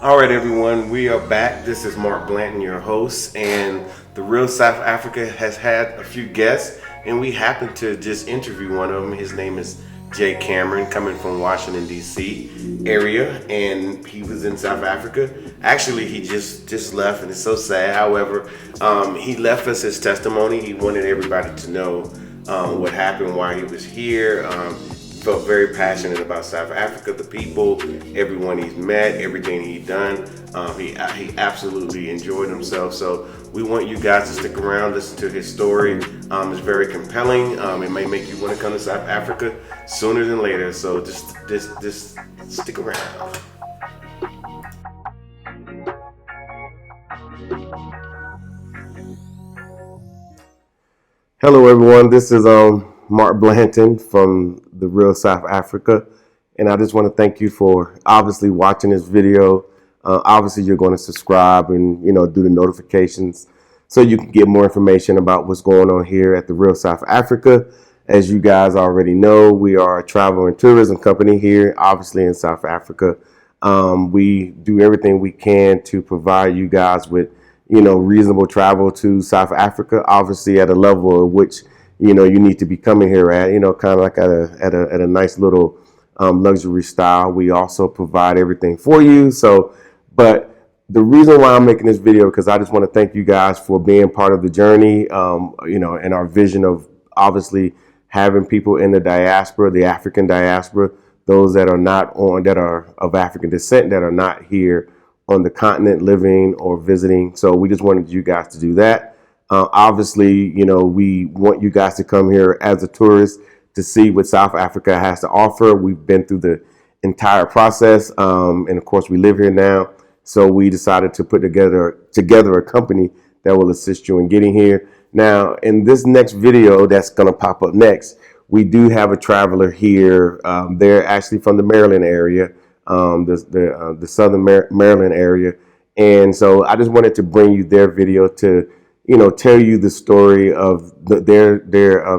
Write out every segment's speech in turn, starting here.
All right, everyone, we are back. This is Mark Blanton, your host, and the Real South Africa has had a few guests, and we happened to just interview one of them. His name is Jay Cameron, coming from Washington D.C. area, and he was in South Africa. Actually, he just left, and it's so sad. However, he left us his testimony. He wanted everybody to know what happened, why he was here. Felt very passionate about South Africa, the people, everyone he's met, everything he's done. He absolutely enjoyed himself. So we want you guys to stick around, listen to his story. It's very compelling. It may make you want to come to South Africa sooner than later. So just stick around. Hello, everyone. This is Mark Blanton from the Real South Africa, and I just want to thank you for obviously watching this video. Obviously, you're going to subscribe and do the notifications so you can get more information about what's going on here at the Real South Africa. As you guys already know, we are a travel and tourism company here, obviously in South Africa. We do everything we can to provide you guys with reasonable travel to South Africa, obviously at a level at which you need to be coming here at, kind of like at a nice little luxury style. We also provide everything for you. So, but the reason why I'm making this video, because I just want to thank you guys for being part of the journey, and our vision of obviously having people in the diaspora, the African diaspora, those that are of African descent that are not here on the continent living or visiting. So we just wanted you guys to do that. Obviously, we want you guys to come here as a tourist to see what South Africa has to offer. We've been through the entire process, and of course we live here now. So we decided to put together a company that will assist you in getting here. Now, in this next video that's going to pop up next, we do have a traveler here. They're actually from the Maryland area. The Southern Maryland area, and so I just wanted to bring you their video to tell you the story of their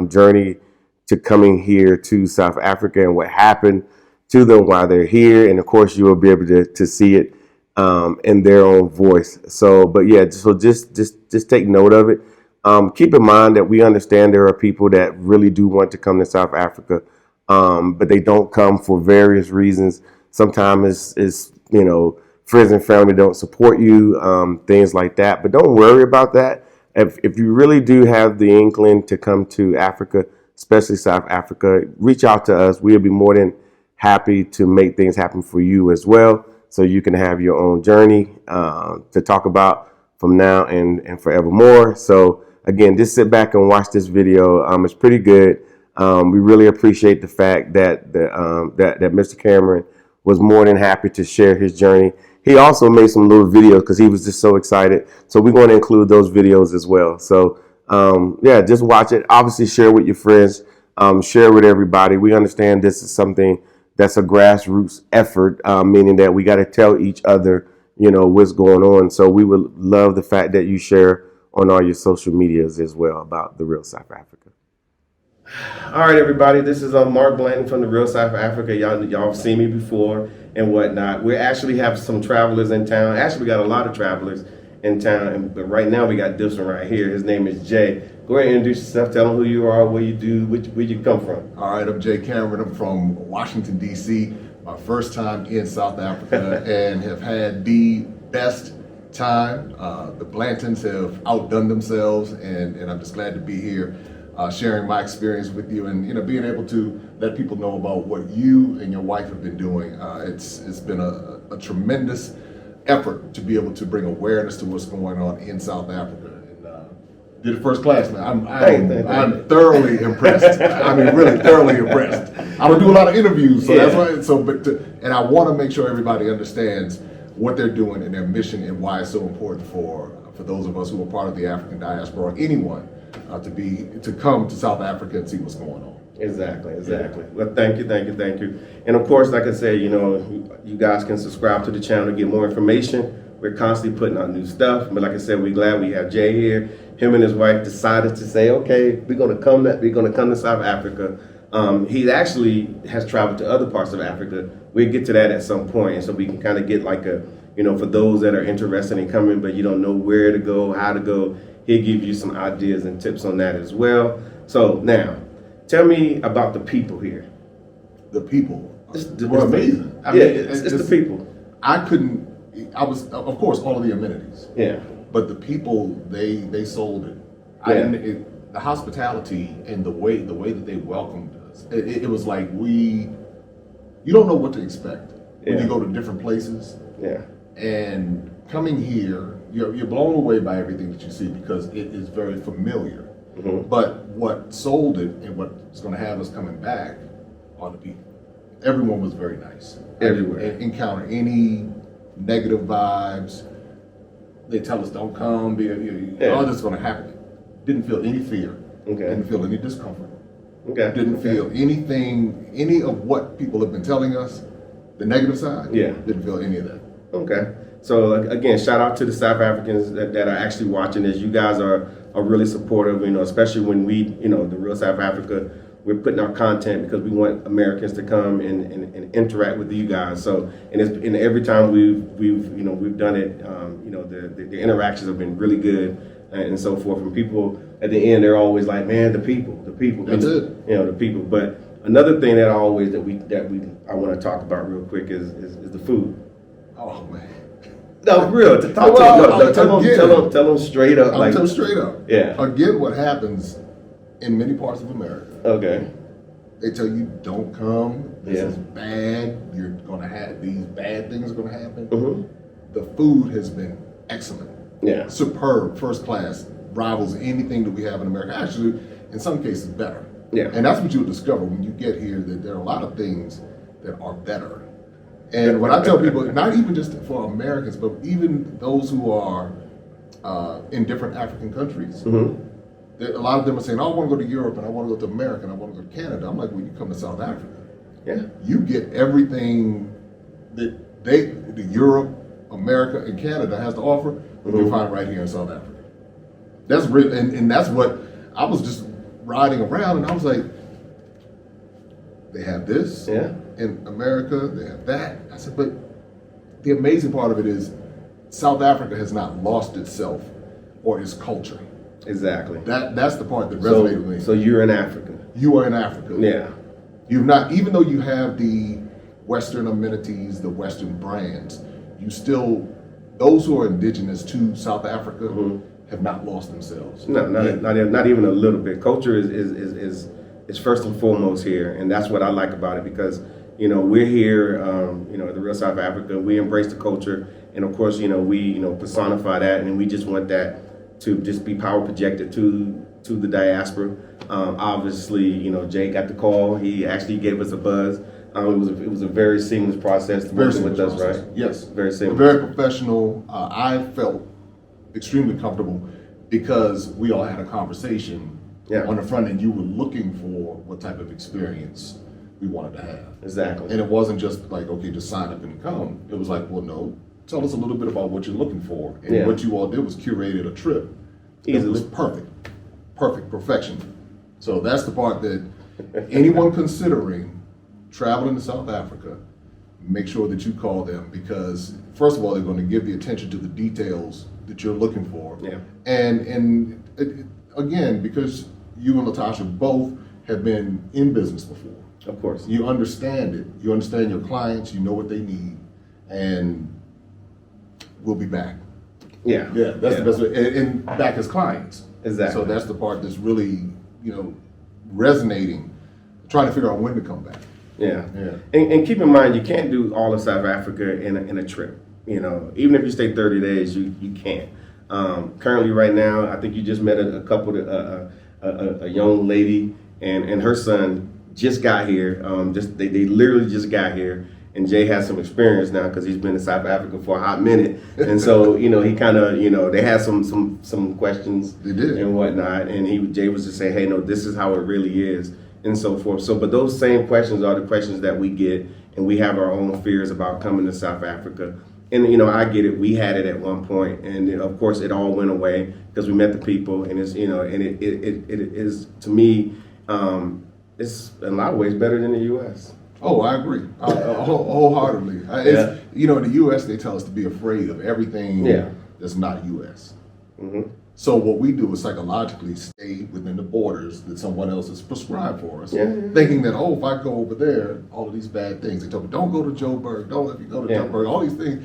journey to coming here to South Africa and what happened to them while they're here, and of course you will be able to see it in their own voice. So, but yeah, so just take note of it. Keep in mind that we understand there are people that really do want to come to South Africa, but they don't come for various reasons. Sometimes it's friends and family don't support you, things like that. But don't worry about that. If you really do have the inkling to come to Africa, especially South Africa, reach out to us. We'll be more than happy to make things happen for you as well, so you can have your own journey to talk about from now and forevermore. So again, just sit back and watch this video. It's pretty good. We really appreciate the fact that that Mr. Cameron was more than happy to share his journey. He also made some little videos because he was just so excited. So we're going to include those videos as well. So yeah, just watch it. Obviously share with your friends, share with everybody. We understand this is something that's a grassroots effort, meaning that we got to tell each other, what's going on. So we would love the fact that you share on all your social medias as well about the Real South Africa. All right, everybody. This is Mark Blanton from the Real South Africa. Y'all have seen me before and whatnot. We actually have some travelers in town. Actually, we got a lot of travelers in town, but right now we got this one right here. His name is Jay. Go ahead and introduce yourself. Tell them who you are, what you do, where you come from. All right, I'm Jay Cameron. I'm from Washington, D.C. My first time in South Africa and have had the best time. The Blantons have outdone themselves, and I'm just glad to be here. Sharing my experience with you, and being able to let people know about what you and your wife have been doing. It's been a tremendous effort to be able to bring awareness to what's going on in South Africa. And did it first class, man. I'm thoroughly impressed. I mean, really thoroughly impressed. I'm gonna do a lot of interviews, so that's why. And I want to make sure everybody understands what they're doing and their mission and why it's so important for those of us who are part of the African diaspora, or anyone. To come to South Africa and see what's going on. Exactly. Well, thank you. And of course, like I said, you guys can subscribe to the channel to get more information. We're constantly putting out new stuff. But like I said, we're glad we have Jay here. Him and his wife decided to say, okay, we're gonna come to South Africa. He actually has traveled to other parts of Africa. We'll get to that at some point, and so we can kind of get like a for those that are interested in coming, but you don't know where to go, how to go, he'll give you some ideas and tips on that as well. So now, tell me about the people here. The people were amazing. It's the people. I was, of course, all of the amenities. Yeah. But the people, they sold it. The hospitality and the way that they welcomed us, it was like you don't know what to expect when you go to different places. Yeah. And coming here, you're blown away by everything that you see because it is very familiar. Mm-hmm. But what sold it and what's going to have us coming back are the people. Everyone was very nice. Everywhere. I didn't encounter any negative vibes. They tell us don't come, all this is going to happen. Didn't feel any fear. Okay. Didn't feel any discomfort. Okay. Didn't feel anything, any of what people have been telling us, the negative side. Yeah. Didn't feel any of that. Okay. So again, shout out to the South Africans that are actually watching this. You guys are really supportive, especially when we, the Real South Africa, we're putting out content because we want Americans to come and interact with you guys. So, and every time we've done it, the interactions have been really good and so forth. And people at the end, they're always like, man, the people. That's it. The people. But another thing that I want to talk about real quick is the food. Oh man. No, real. To talk tell them straight up. I'll tell them straight up. Yeah. Again, what happens in many parts of America. Okay. They tell you don't come. This is bad. You're gonna have these bad things are gonna happen. Mm-hmm. The food has been excellent. Yeah. Superb, first class, rivals anything that we have in America. Actually, in some cases, better. Yeah. And that's what you'll discover when you get here, that there are a lot of things that are better. And when I tell people, not even just for Americans, but even those who are in different African countries, mm-hmm. A lot of them are saying, oh, I want to go to Europe and I want to go to America and I want to go to Canada. I'm like, well, you come to South Africa. Yeah. You get everything that Europe, America, and Canada has to offer, mm-hmm. You'll find right here in South Africa. That's real, and that's what I was just riding around and I was like, they have this in America, they have that. I said, but the amazing part of it is South Africa has not lost itself or its culture. Exactly. That's the part that resonated with me. So you're in Africa. You are in Africa. Yeah. You've not, even though you have the Western amenities, the Western brands, you still, those who are indigenous to South Africa mm-hmm. have not lost themselves. No, not even a little bit. Culture is first and foremost here, and that's what I like about it because we're here, the Real South Africa. We embrace the culture, and of course, we personify that, and we just want that to just be power projected to the diaspora. Obviously, Jay got the call. He actually gave us a buzz. It was a very seamless process working with us, right? Yes, very seamless, very professional. I felt extremely comfortable because we all had a conversation on the front end. You were looking for what type of experience we wanted to have. Exactly. And it wasn't just like, okay, just sign up and come. It was like, well, no, tell us a little bit about what you're looking for. And what you all did was curated a trip. It was perfect, perfection. So that's the part that anyone considering traveling to South Africa, make sure that you call them because first of all, they're going to give the attention to the details that you're looking for. Yeah. And again, because you and Latasha both have been in business before. Of course. You understand it. You understand your clients. You know what they need. And we'll be back. Yeah. Yeah, that's the best way. And back as clients. Exactly. So that's the part that's really, resonating, trying to figure out when to come back. Yeah. Yeah. And keep in mind, you can't do all of South Africa in a trip. Even if you stay 30 days, you can't. Currently, right now, I think you just met a couple, a young lady and her son just got here. They literally just got here. And Jay has some experience now because he's been in South Africa for a hot minute, and so he kind of they had some questions they did. And whatnot, and Jay was just saying, hey, no, this is how it really is, and so forth. So, but those same questions are the questions that we get, and we have our own fears about coming to South Africa. And I get it. We had it at one point, and of course, it all went away because we met the people, and it's and it is to me, it's in a lot of ways better than the U.S. Oh, I agree, wholeheartedly. you know, in the U.S. they tell us to be afraid of everything Yeah. that's not U.S. Mm-hmm. So what we do is psychologically stay within the borders that someone else has prescribed for us, thinking that, oh, if I go over there, all of these bad things. They told me, don't go to Joburg, don't if you go to Joburg, all these things.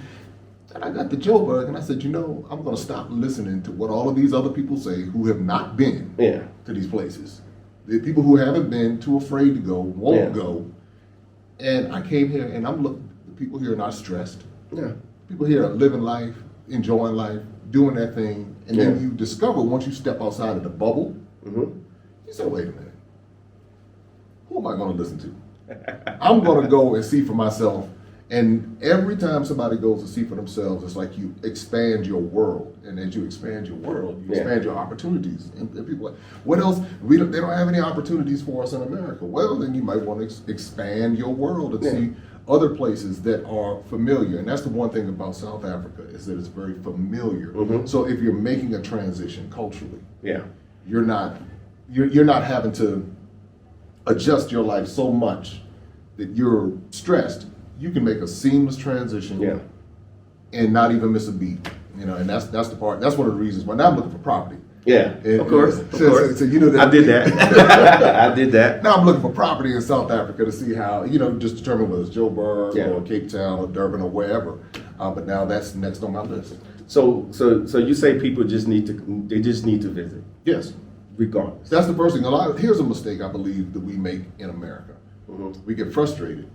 And I got to Joburg and I said, you know, I'm going to stop listening to what all of these other people say who have not been to these places. The people who haven't been, too afraid to go, won't go. And I came here and I'm looking, the people here are not stressed. Yeah. People here are living life, enjoying life, doing that thing. And then you discover once you step outside of the bubble, you say, wait a minute, who am I going to listen to? I'm going to go and see for myself. And every time somebody goes to see for themselves, it's like you expand your world. And as you expand your world, you expand your opportunities. And people are like, what else? They don't have any opportunities for us in America. Well, then you might want to expand your world and see other places that are familiar. And that's the one thing about South Africa is that it's very familiar. So if you're making a transition culturally, you're not having to adjust your life so much that you're stressed. You can make a seamless transition and not even miss a beat. You know, and that's the part. That's one of the reasons why now I'm looking for property. Yeah, of course. So you know that I did that. I did that. Now I'm looking for property in South Africa to see how, you know, just determine whether it's Joburg or Cape Town or Durban or wherever. But now that's next on my list. So you say people just need to visit. Yes. Regardless. That's the first thing. Here's a mistake I believe that we make in America. We get frustrated.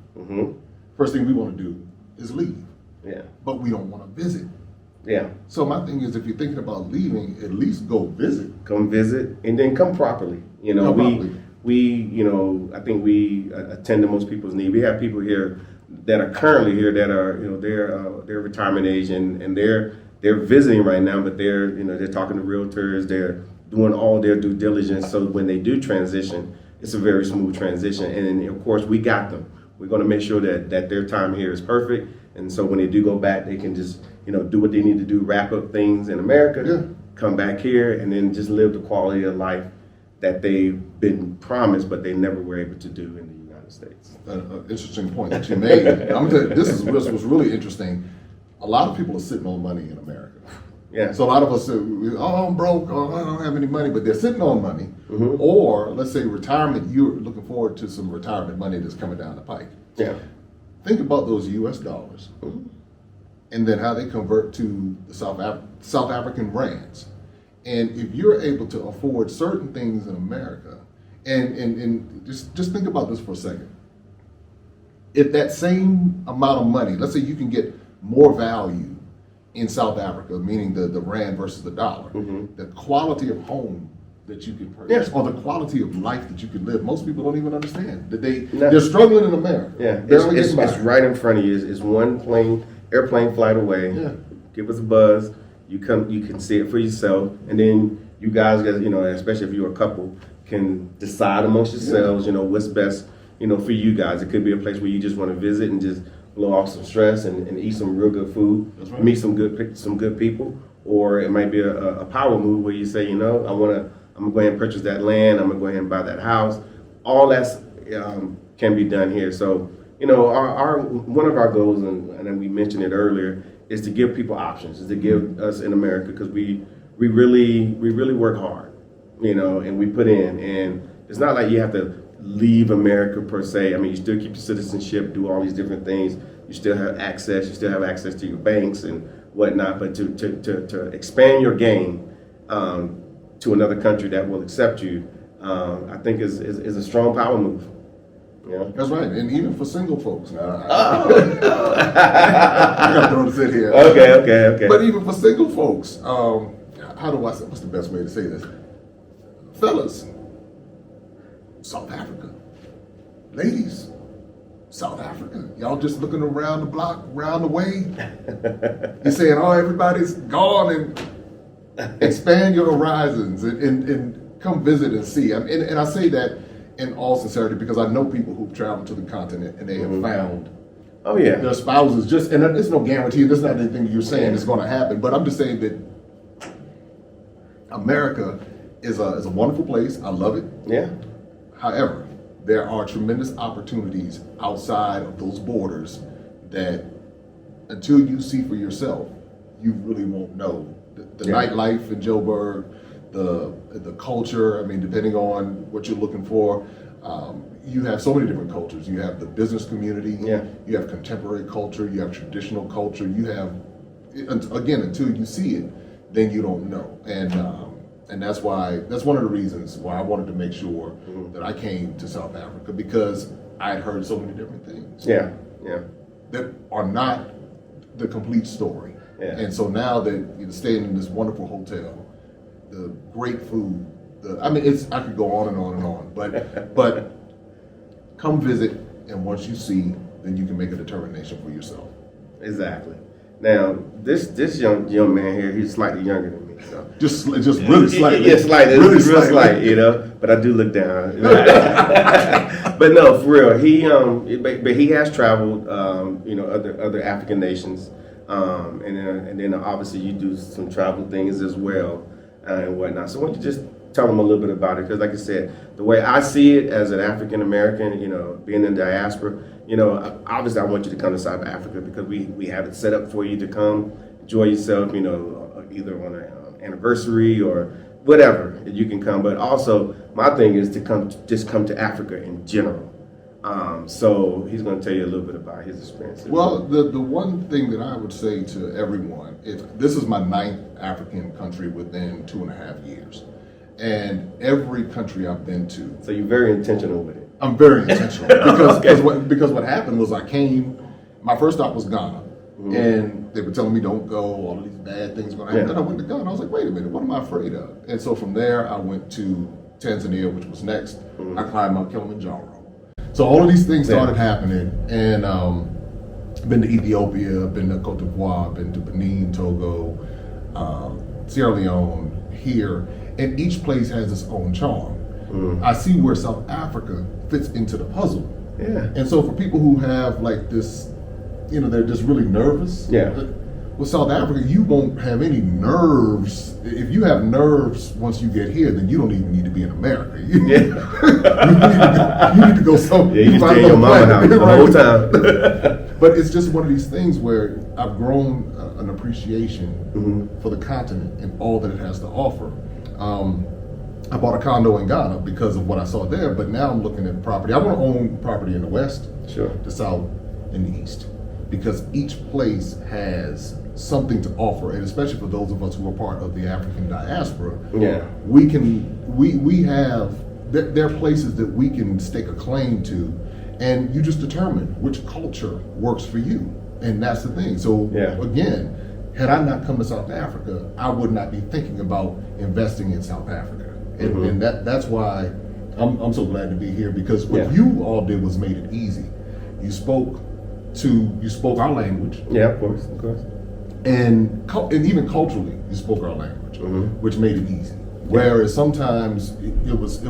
First thing we want to do is leave. Yeah. But we don't want to visit. Yeah. So my thing is, if you're thinking about leaving, at least go visit. Come visit, and then come properly. You know, you know, I think we attend to most people's need. We have people here that are currently here that are, you know, they're retirement age and they're visiting right now, but they're talking to realtors, they're doing all their due diligence. So when they do transition, it's a very smooth transition, and of course we got them. We're going to make sure that their time here is perfect, and so when they do go back, they can just do what they need to do, wrap up things in America, come back here, and then just live the quality of life that they've been promised, but they never were able to do in the United States. Interesting point that you made. I'm gonna tell you, this was really interesting. A lot of people are sitting on money in America. Yeah. So a lot of us say, oh, I'm broke, oh, I don't have any money, but they're sitting on money. Or let's say retirement, you're looking forward to some retirement money that's coming down the pike. Yeah. Think about those US dollars and then how they convert to the South African rands. And if you're able to afford certain things in America, and just think about this for a second. If that same amount of money, let's say you can get more value in South Africa, meaning the rand versus the dollar, the quality of home that you can purchase, or the quality of life that you can live, most people don't even understand that they're struggling in America. Yeah, it's right in front of you. It's one airplane flight away. Yeah. Give us a buzz. You can see it for yourself, and then you guys, especially if you're a couple, can decide amongst yourselves, what's best, for you guys. It could be a place where you just want to visit and just blow off some stress and eat some real good food, meet some good people, or it might be a power move where you say, I'm gonna go ahead and purchase that land, I'm gonna go ahead and buy that house. All that can be done here. So, our one of our goals, and we mentioned it earlier, is to give people options, is to give us in America, because we really work hard, and we put in, and it's not like you have to leave America per se. I mean, you still keep your citizenship, do all these different things. You still have access. You still have access to your banks and whatnot. But to expand your game to another country that will accept you, I think is a strong power move. Yeah. That's right, and even for single folks. Now, I got to throw this in here. Okay. But even for single folks, what's the best way to say this? Fellas, South Africa. Ladies, South Africa. Y'all just looking around the block, around the way. You're saying, oh, everybody's gone, and expand your horizons and come visit and see. And I say that in all sincerity because I know people who've traveled to the continent and they have found their spouses and there's no guarantee, there's not anything you're saying is going to happen, but I'm just saying that America is a wonderful place. I love it. Yeah. However, there are tremendous opportunities outside of those borders that until you see for yourself, you really won't know the nightlife in Joburg, the culture. I mean, depending on what you're looking for, you have so many different cultures. You have the business community. You have contemporary culture. You have traditional culture. You have, again, until you see it, then you don't know. And that's one of the reasons why I wanted to make sure that I came to South Africa, because I had heard so many different things. That are not the complete story. And so now that you're staying in this wonderful hotel, the great food, I could go on and on and on, but come visit, and once you see, then you can make a determination for yourself. Exactly. Now, this young man here, he's slightly younger than me. So. Just really slightly. Yeah, slightly. Really slightly, you know. But I do look down. But no, for real, he has traveled, other African nations, and then obviously you do some travel things as well and whatnot. So why don't you just tell them a little bit about it? Because like I said, the way I see it as an African American, being in the diaspora, obviously I want you to come to South Africa because we have it set up for you to come enjoy yourself, either on an anniversary or whatever, you can come. But also my thing is to come to Africa in general. So he's going to tell you a little bit about his experience. Well, the one thing that I would say to everyone is this is my 9th African country within 2.5 years. And every country I've been to. So you're very intentional with it. I'm very intentional because what happened was I came. My first stop was Ghana, and they were telling me don't go. All of these bad things were going to happen. Then I went to Ghana. I was like, wait a minute, what am I afraid of? And so from there, I went to Tanzania, which was next. I climbed Mount Kilimanjaro. So all of these things started happening, and been to Ethiopia, been to Cote d'Ivoire, been to Benin, Togo, Sierra Leone, here. And each place has its own charm. I see where South Africa fits into the puzzle. And so for people who have like this, they're just really nervous. With South Africa, you won't have any nerves. If you have nerves once you get here, then you don't even need to be in America. You need to go somewhere. You can stay in your mama house the whole time. But it's just one of these things where I've grown an appreciation for the continent and all that it has to offer. I bought a condo in Ghana because of what I saw there, but now I'm looking at property. I want to own property in the West, the South, and the East, because each place has something to offer, and especially for those of us who are part of the African diaspora, we have there are places that we can stake a claim to, and you just determine which culture works for you, and that's the thing. So again, had I not come to South Africa, I would not be thinking about investing in South Africa, and that's why I'm so glad to be here, because what you all did was made it easy. You spoke our language. Yeah, of course. And even culturally, you spoke our language, which made it easy. Whereas sometimes it was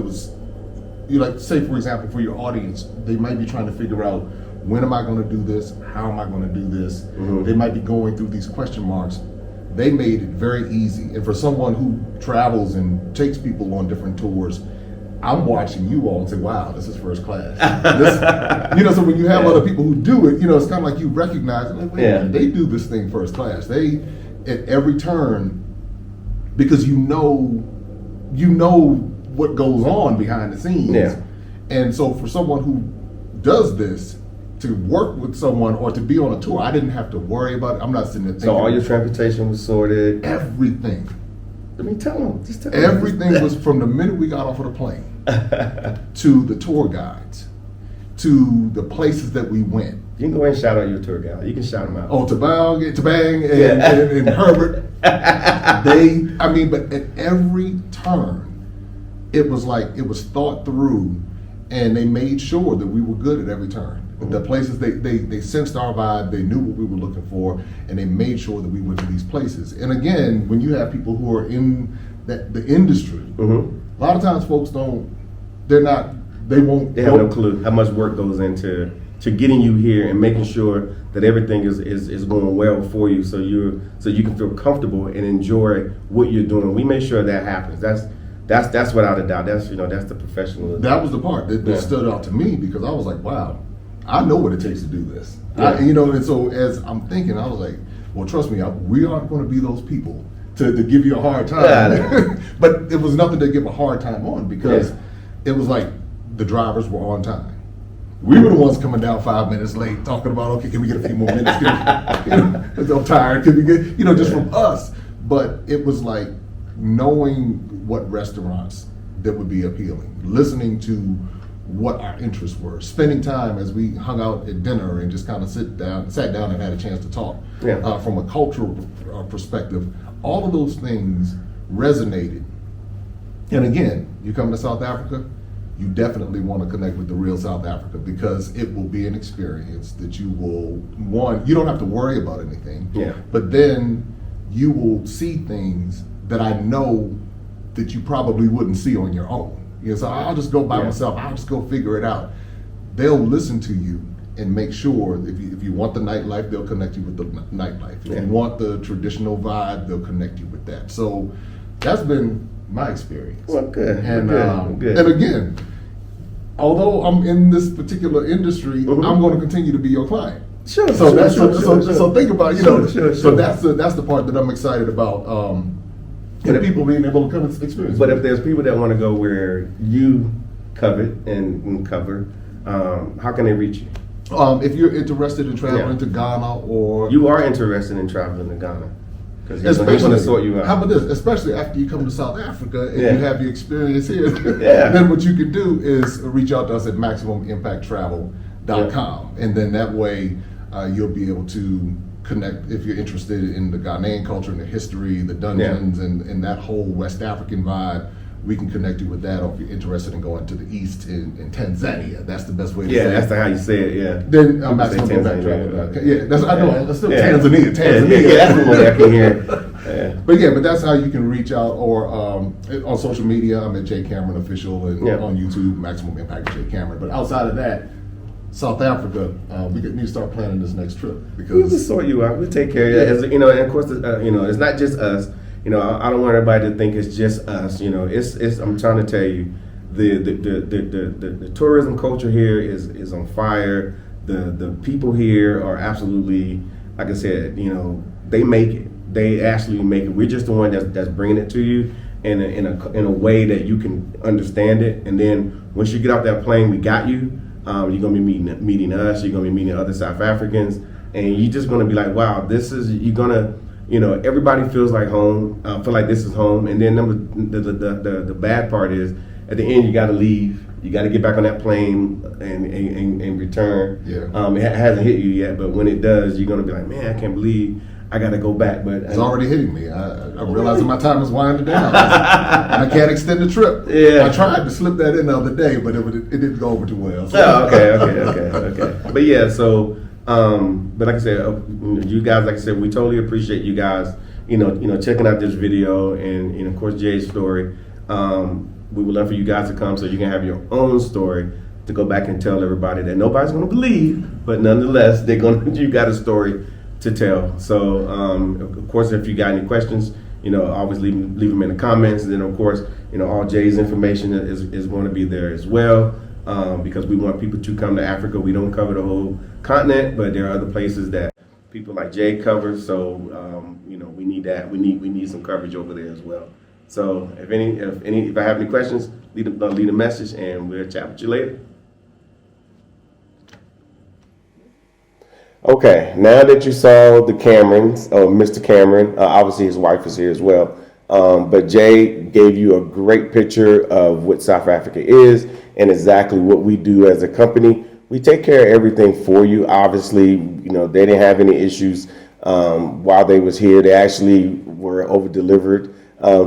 like, say for example, for your audience, they might be trying to figure out, when am I going to do this? How am I going to do this? They might be going through these question marks. They made it very easy. And for someone who travels and takes people on different tours, I'm watching you all and say, wow, this is first class. So when you have other people who do it, it's kind of like you recognize, like, wait a minute, they do this thing first class. They, at every turn, because you know what goes on behind the scenes. And so for someone who does this, to work with someone or to be on a tour, I didn't have to worry about it. I'm not sitting there thinking. So all your transportation was sorted? Everything. Let me tell them. Just tell Everything them. was from the minute we got off of the plane to the tour guides, to the places that we went. You can go ahead and shout out your tour guide. You can shout them out. Oh, Tabang and Herbert. But at every turn, it was like it was thought through, and they made sure that we were good at every turn. The places, they sensed our vibe, they knew what we were looking for, and they made sure that we went to these places. And again, when you have people who are in the industry, a lot of times folks they have no clue how much work goes into getting you here and making sure that everything is going well for you, so you can feel comfortable and enjoy what you're doing. We make sure that happens. That's without a doubt. That's the professionalism. That was the part that stood out to me, because I was like, wow. I know what it takes to do this. Yeah. And so as I'm thinking, I was like, well, trust me, we aren't going to be those people to give you a hard time. Yeah. But it was nothing to give a hard time on, because it was like the drivers were on time. We were the ones coming down 5 minutes late, talking about, okay, can we get a few more minutes? I'm tired. Can we get, just from us. But it was like knowing what restaurants that would be appealing, listening to what our interests were, spending time as we hung out at dinner and just kind of sat down and had a chance to talk. From a cultural perspective, all of those things resonated. And again, you come to South Africa, you definitely want to connect with the real South Africa, because it will be an experience that you will, you don't have to worry about anything, but then you will see things that I know that you probably wouldn't see on your own. So I'll just go by myself, I'll just go figure it out. They'll listen to you and make sure if you want the nightlife, they'll connect you with the nightlife. If you want the traditional vibe, they'll connect you with that. So that's been my experience. Well, good. And good. And again, although I'm in this particular industry, I'm going to continue to be your client. Sure. So Sure. so think about Sure. So that's the part that I'm excited about. And people being able to come and experience. But if there's people that want to go where you covet and cover, how can they reach you? If you're interested in traveling to Ghana, or you are interested in traveling to Ghana, because he's especially going to sort you out. How about this? Especially after you come to South Africa and you have the experience here, Yeah. then what you can do is reach out to us at MaximumImpactTravel.com, and then that way you'll be able to connect if you're interested in the Ghanaian culture and the history, the dungeons, and that whole West African vibe. We can connect you with that. Or if you're interested in going to the east in Tanzania, that's the best way to say it. That's how you say it, Then MaximumImpactTravel.com. That's I know. That's still Tanzania. Yeah, that's the one I can hear. But that's how you can reach out, or on social media. I'm at J Cameron Official, and on YouTube, Maximum Impact J Cameron. But outside of that, South Africa, we need to start planning this next trip, because we'll just sort you out. We'll take care of you. As, and of course, it's not just us. I don't want everybody to think it's just us. It's. I'm trying to tell you, the tourism culture here is on fire. The people here are absolutely, like I said, they make it. They actually make it. We're just the one that's bringing it to you in a way that you can understand it. And then once you get off that plane, we got you. You're gonna be meeting us. You're gonna be meeting other South Africans, and you're just gonna be like, wow, everybody feels like home. Feel like this is home. And then the bad part is, at the end, you got to leave. You got to get back on that plane and return. It hasn't hit you yet, but when it does, you're gonna be like, man, I can't believe I got to go back. But it's already hitting me. I realize that my time is winding down, and I can't extend the trip. I tried to slip that in the other day, but it didn't go over too well. So. Okay. But so. But like I said, you guys, like I said, we totally appreciate you guys, checking out this video and of course Jay's story. We would love for you guys to come so you can have your own story to go back and tell everybody that nobody's going to believe, but nonetheless, you got a story to tell. So, of course, if you got any questions, always leave them in the comments. And then, of course, all Jay's information is going to be there as well. Because we want people to come to Africa. We don't cover the whole continent, but there are other places that people like Jay covers. So we need that. We need some coverage over there as well. So if I have any questions, leave a message, and we'll chat with you later. Okay, now that you saw the Camerons, Mr. Cameron, obviously his wife is here as well. But Jay gave you a great picture of what South Africa is and exactly what we do as a company. We take care of everything for you. Obviously, they didn't have any issues while they was here. They actually were over-delivered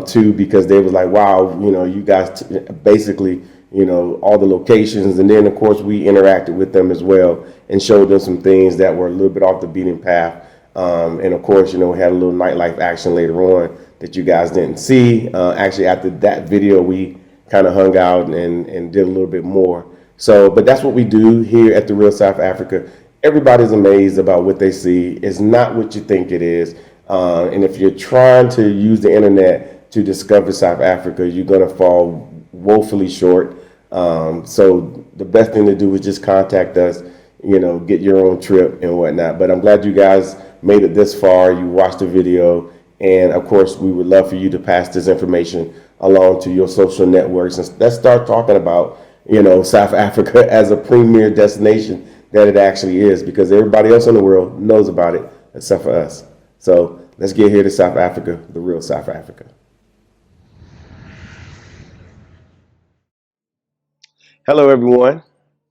too, because they was like, wow, you guys basically, all the locations. And then, of course, we interacted with them as well and showed them some things that were a little bit off the beaten path. And, of course, we had a little nightlife action later on that you guys didn't see. Actually, after that video, we kind of hung out and did a little bit more. So, but that's what we do here at the Real South Africa. Everybody's amazed about what they see. It's not what you think it is. And if you're trying to use the internet to discover South Africa, you're going to fall woefully short. So the best thing to do is just contact us. get your own trip and whatnot. But I'm glad you guys made it this far. You watched the video, and of course, we would love for you to pass this information along to your social networks, and let's start talking about South Africa as a premier destination that it actually is, because everybody else in the world knows about it except for us. So let's get here to South Africa, the real South Africa. Hello, everyone.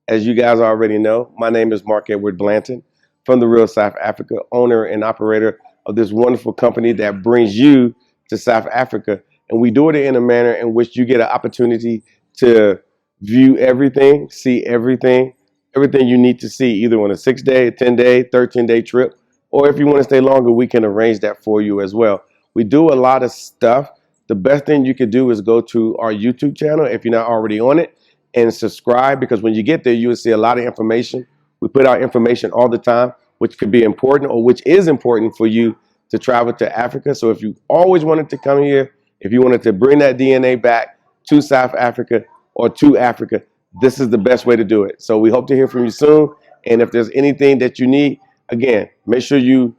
As you guys already know, my name is Mark Edward Blanton from the Real South Africa, owner and operator of this wonderful company that brings you to South Africa. And we do it in a manner in which you get an opportunity to view everything, see everything, everything you need to see, either on a 6-day, 10-day, 13-day trip, or if you want to stay longer, we can arrange that for you as well. We do a lot of stuff. The best thing you could do is go to our YouTube channel if you're not already on it and subscribe, because when you get there, you will see a lot of information. We put out information all the time, which could be important or which is important for you to travel to Africa. So if you always wanted to come here, if you wanted to bring that DNA back to South Africa or to Africa, this is the best way to do it. So we hope to hear from you soon. And if there's anything that you need, again, make sure you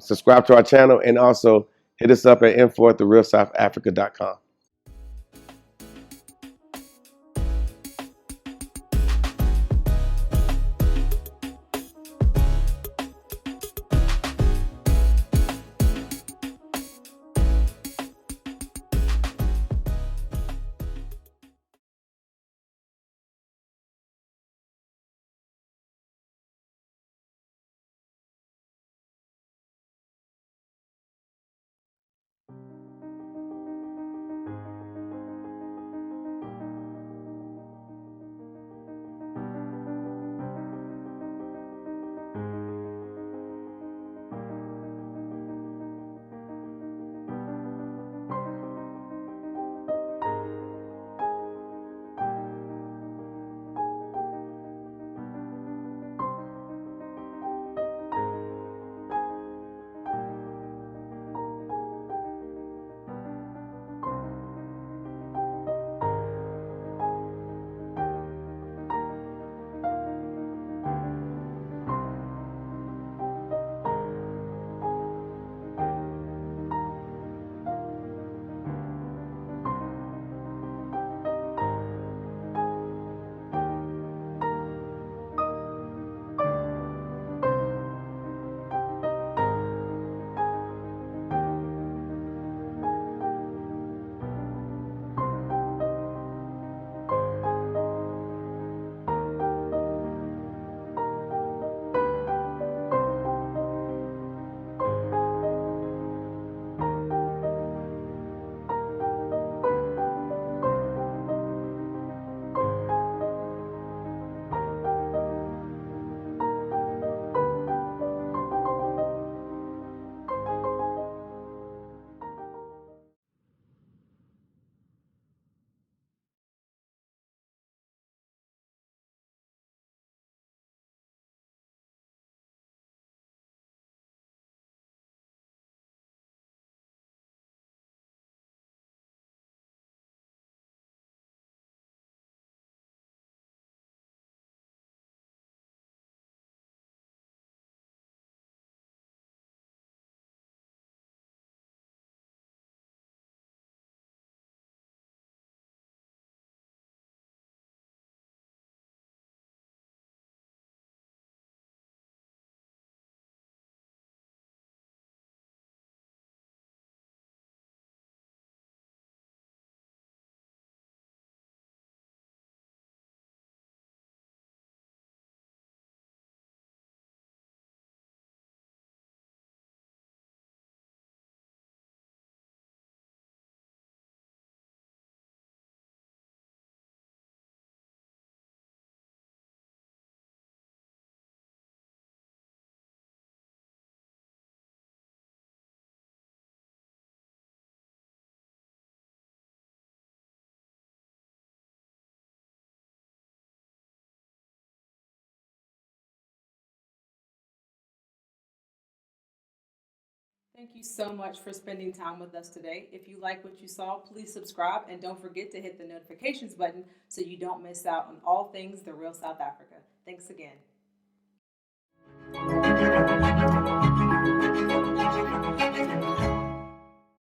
subscribe to our channel, and also hit us up at info@therealsouthafrica.com. Thank you so much for spending time with us today. If you like what you saw, please subscribe and don't forget to hit the notifications button so you don't miss out on all things the real South Africa. Thanks again.